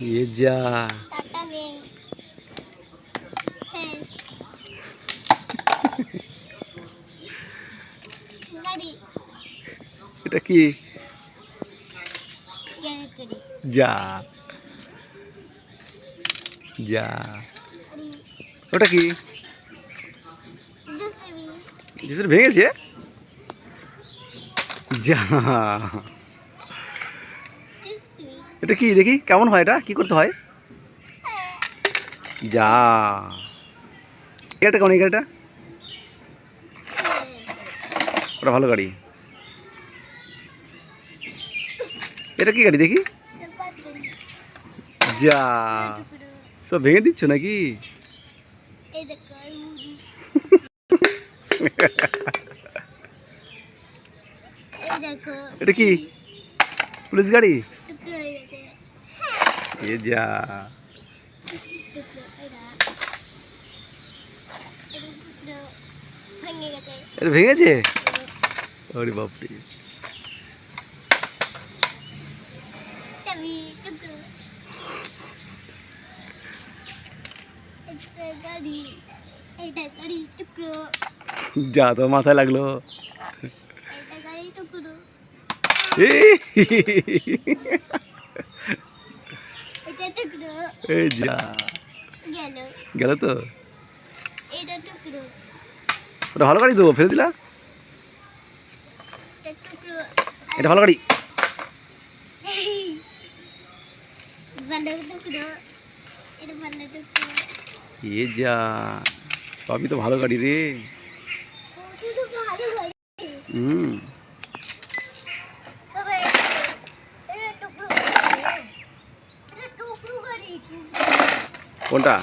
ये जा এটা কি যা যা ওটা কি জুসের ভেঙেছে যা এটা কি দেখি কেমন হয় এটা কি করতে হয় যা এটা কেমন এই গাড়িটা ওটা ভালো গাড়ি এটা কি গাড়ি দেখি যা সব ভেঙে দিচ্ছ নাকি এটা কি পুলিশ গাড়ি এ যা এটা ভেঙেছে ওরে বাপরে যা তো মাথায় লাগলো এই যা গেল তো ওটা ভালো গাড়ি তো ফেলে দিলা এটা ভালো গাড়ি এ যা সবই তো ভালো গাড়ি রে কোনটা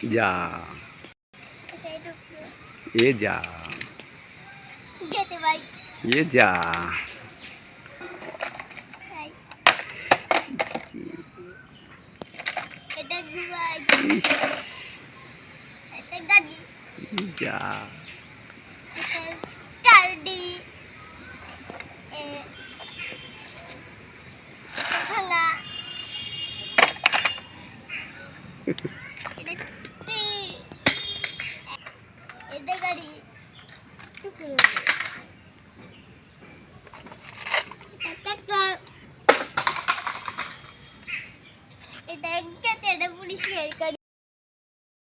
যা এ যা এ যা যা